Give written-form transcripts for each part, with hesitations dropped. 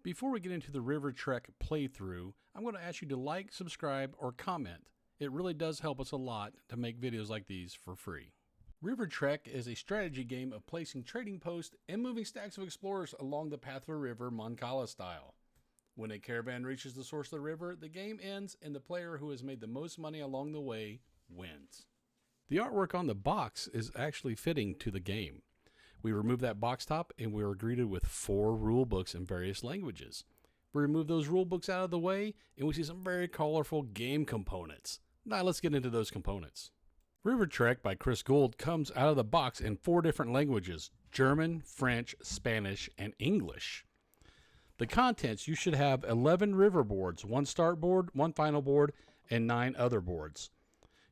Before we get into the River Trek playthrough, I'm going to ask you to like, subscribe, or comment. It really does help us a lot to make videos like these for free. River Trek is a strategy game of placing trading posts and moving stacks of explorers along the path of a river, mancala-style. When a caravan reaches the source of the river, the game ends and the player who has made the most money along the way wins. The artwork on the box is actually fitting to the game. We remove that box top and we are greeted with 4 rule books in various languages. We remove those rule books out of the way and we see some very colorful game components. Now let's get into those components. River Trek by Chris Gould comes out of the box in 4 different languages: German, French, Spanish, and English. The contents: you should have 11 river boards, 1 start board, 1 final board, and 9 other boards.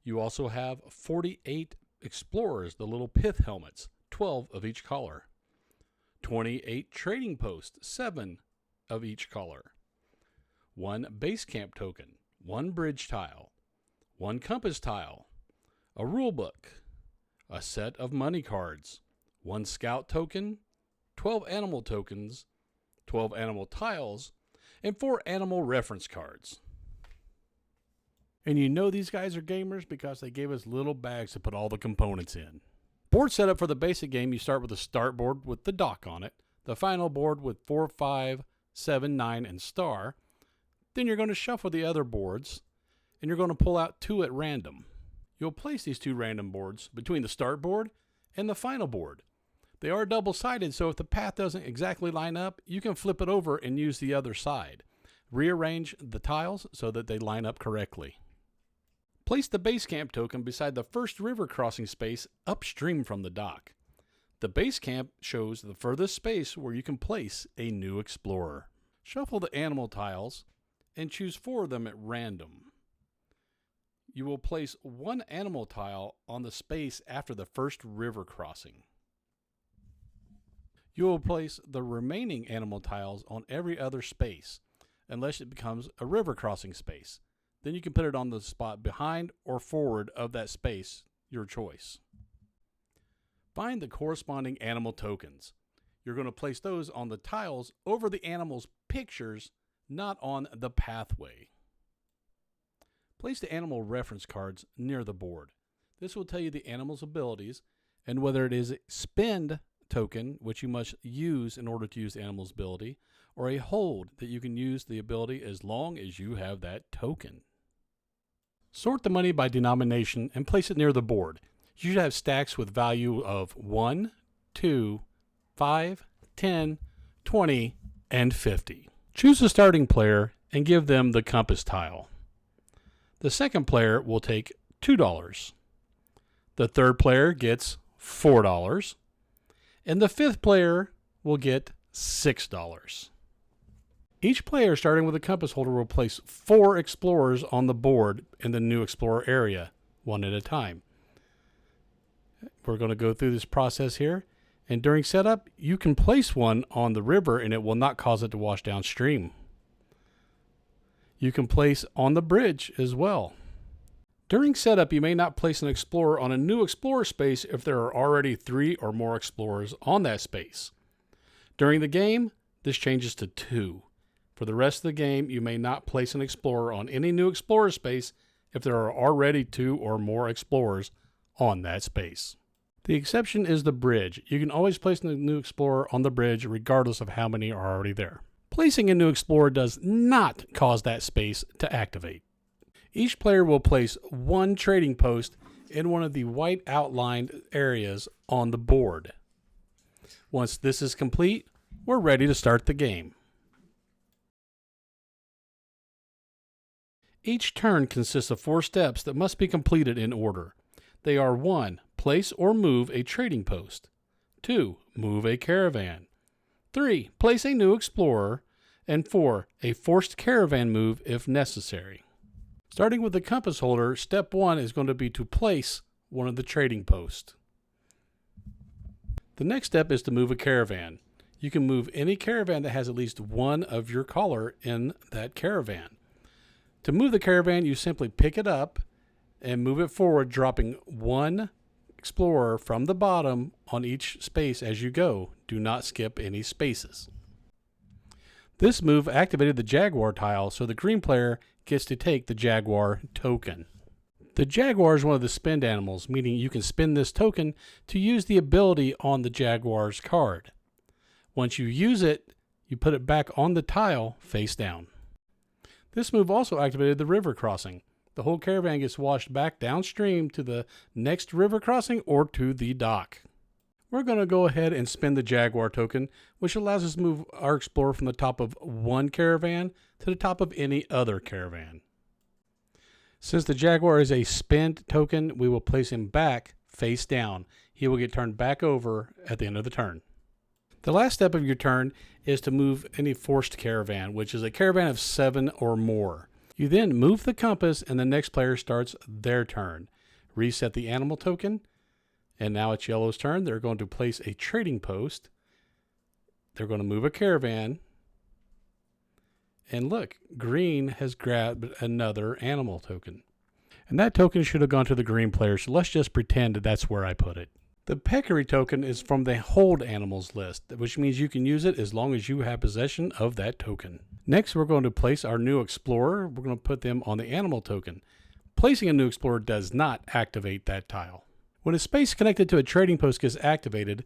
You also have 48 explorers, the little pith helmets, 12 of each color. 28 trading posts, 7 of each color. 1 base camp token, 1 bridge tile, 1 compass tile, a rule book, a set of money cards, 1 scout token, 12 animal tokens, 12 animal tiles, and 4 animal reference cards. And you know these guys are gamers because they gave us little bags to put all the components in. Board setup for the basic game: you start with a start board with the dock on it, the final board with 4, 5, 7, 9, and star. Then you're going to shuffle the other boards, and you're going to pull out 2 at random. You'll place these 2 random boards between the start board and the final board. They are double-sided, so if the path doesn't exactly line up, you can flip it over and use the other side. Rearrange the tiles so that they line up correctly. Place the base camp token beside the first river crossing space upstream from the dock. The base camp shows the furthest space where you can place a new explorer. Shuffle the animal tiles and choose 4 of them at random. You will place 1 animal tile on the space after the first river crossing. You will place the remaining animal tiles on every other space, unless it becomes a river crossing space. Then you can put it on the spot behind or forward of that space, your choice. Find the corresponding animal tokens. You're going to place those on the tiles over the animals' pictures, not on the pathway. Place the animal reference cards near the board. This will tell you the animal's abilities and whether it is a spend token, which you must use in order to use the animal's ability, or a hold that you can use the ability as long as you have that token. Sort the money by denomination and place it near the board. You should have stacks with value of 1, 2, 5, 10, 20, and 50. Choose a starting player and give them the compass tile. The second player will take $2. The third player gets $4. And the 5th player will get $6. Each player, starting with a compass holder, will place 4 explorers on the board in the new explorer area, 1 at a time. We're going to go through this process here, and during setup, you can place 1 on the river and it will not cause it to wash downstream. You can place on the bridge as well. During setup, you may not place an explorer on a new explorer space if there are already 3 or more explorers on that space. During the game, this changes to 2. For the rest of the game, you may not place an explorer on any new explorer space if there are already 2 or more explorers on that space. The exception is the bridge. You can always place a new explorer on the bridge regardless of how many are already there. Placing a new explorer does not cause that space to activate. Each player will place 1 trading post in one of the white outlined areas on the board. Once this is complete, we're ready to start the game. Each turn consists of 4 steps that must be completed in order. They are: 1. Place or move a trading post. 2. Move a caravan. 3. Place a new explorer. And 4. A forced caravan move if necessary. Starting with the compass holder, step 1 is going to be to place one of the trading posts. The next step is to move a caravan. You can move any caravan that has at least 1 of your color in that caravan. To move the caravan, you simply pick it up and move it forward, dropping 1 explorer from the bottom on each space as you go. Do not skip any spaces. This move activated the Jaguar tile, so the green player gets to take the Jaguar token. The Jaguar is one of the spend animals, meaning you can spend this token to use the ability on the Jaguar's card. Once you use it, you put it back on the tile face down. This move also activated the river crossing. The whole caravan gets washed back downstream to the next river crossing or to the dock. We're going to go ahead and spend the Jaguar token, which allows us to move our explorer from the top of one caravan to the top of any other caravan. Since the Jaguar is a spend token, we will place him back face down. He will get turned back over at the end of the turn. The last step of your turn is to move any forced caravan, which is a caravan of 7 or more. You then move the compass and the next player starts their turn. Reset the animal token, and now it's yellow's turn. They're going to place a trading post. They're going to move a caravan. And look, green has grabbed another animal token. And that token should have gone to the green player, so let's just pretend that that's where I put it. The peccary token is from the hold animals list, which means you can use it as long as you have possession of that token. Next, we're going to place our new explorer. We're going to put them on the animal token. Placing a new explorer does not activate that tile. When a space connected to a trading post gets activated,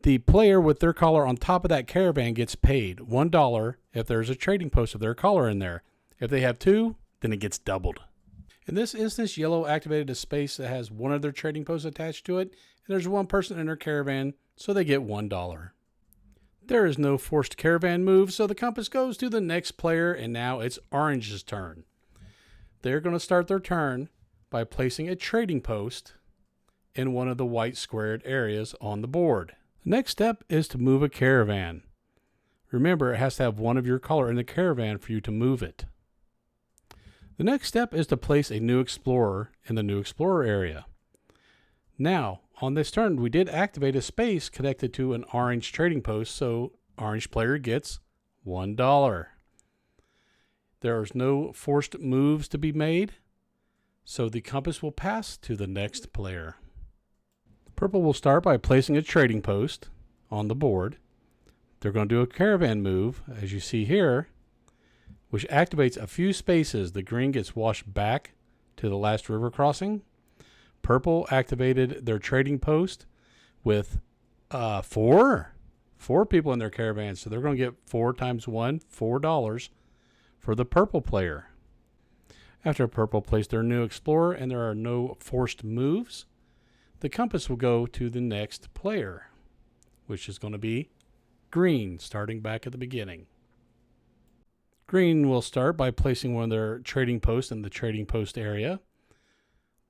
the player with their collar on top of that caravan gets paid $1 if there's a trading post of their collar in there. If they have 2, then it gets doubled. In this instance, yellow activated a space that has one of their trading posts attached to it, and there's one person in their caravan, so they get $1. There is no forced caravan move, so the compass goes to the next player, and now it's orange's turn. They're going to start their turn by placing a trading post in one of the white squared areas on the board. The next step is to move a caravan. Remember, it has to have one of your color in the caravan for you to move it. The next step is to place a new explorer in the new explorer area. Now, on this turn, we did activate a space connected to an orange trading post, so orange player gets $1. There is no forced moves to be made, so the compass will pass to the next player. Purple will start by placing a trading post on the board. They're going to do a caravan move, as you see here, which activates a few spaces. The green gets washed back to the last river crossing. Purple activated their trading post with four people in their caravan, so they're going to get 4 times 1, $4 for the purple player. After purple placed their new explorer and there are no forced moves, the compass will go to the next player, which is going to be green, starting back at the beginning. Green will start by placing one of their trading posts in the trading post area.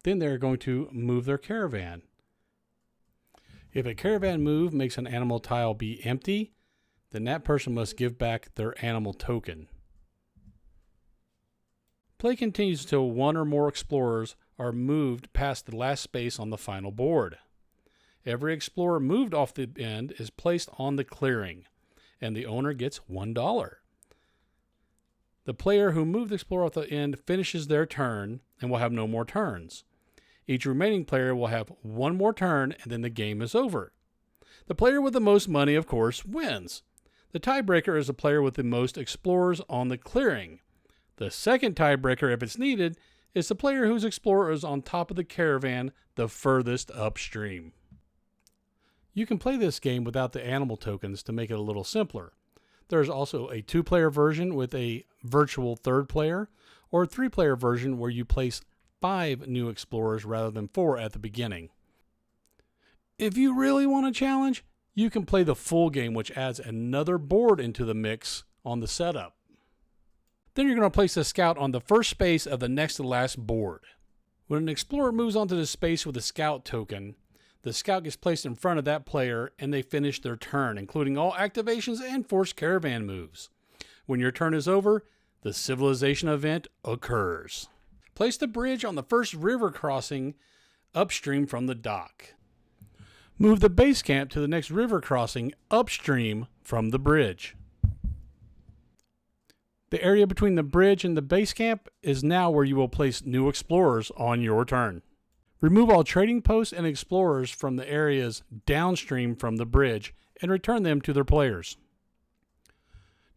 Then they're going to move their caravan. If a caravan move makes an animal tile be empty, then that person must give back their animal token. Play continues until one or more explorers are moved past the last space on the final board. Every explorer moved off the end is placed on the clearing, and the owner gets $1. The player who moved the explorer off the end finishes their turn and will have no more turns. Each remaining player will have one more turn, and then the game is over. The player with the most money, of course, wins. The tiebreaker is the player with the most explorers on the clearing. The second tiebreaker, if it's needed, is the player whose explorer is on top of the caravan the furthest upstream. You can play this game without the animal tokens to make it a little simpler. There's also a 2-player version with a virtual third player, or a 3-player version where you place 5 new explorers rather than 4 at the beginning. If you really want a challenge, you can play the full game, which adds another board into the mix on the setup. Then you're going to place a scout on the first space of the next to last board. When an explorer moves onto the space with a scout token, the scout gets placed in front of that player and they finish their turn, including all activations and forced caravan moves. When your turn is over, the civilization event occurs. Place the bridge on the first river crossing upstream from the dock. Move the base camp to the next river crossing upstream from the bridge. The area between the bridge and the base camp is now where you will place new explorers on your turn. Remove all trading posts and explorers from the areas downstream from the bridge and return them to their players.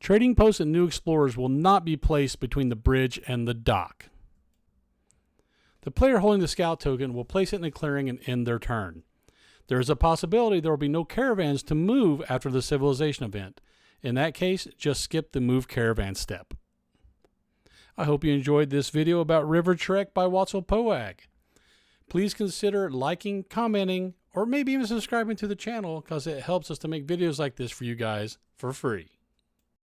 Trading posts and new explorers will not be placed between the bridge and the dock. The player holding the scout token will place it in a clearing and end their turn. There is a possibility there will be no caravans to move after the civilization event. In that case, just skip the move caravan step. I hope you enjoyed this video about River Trek by Wattsalpoag. Please consider liking, commenting, or maybe even subscribing to the channel because it helps us to make videos like this for you guys for free.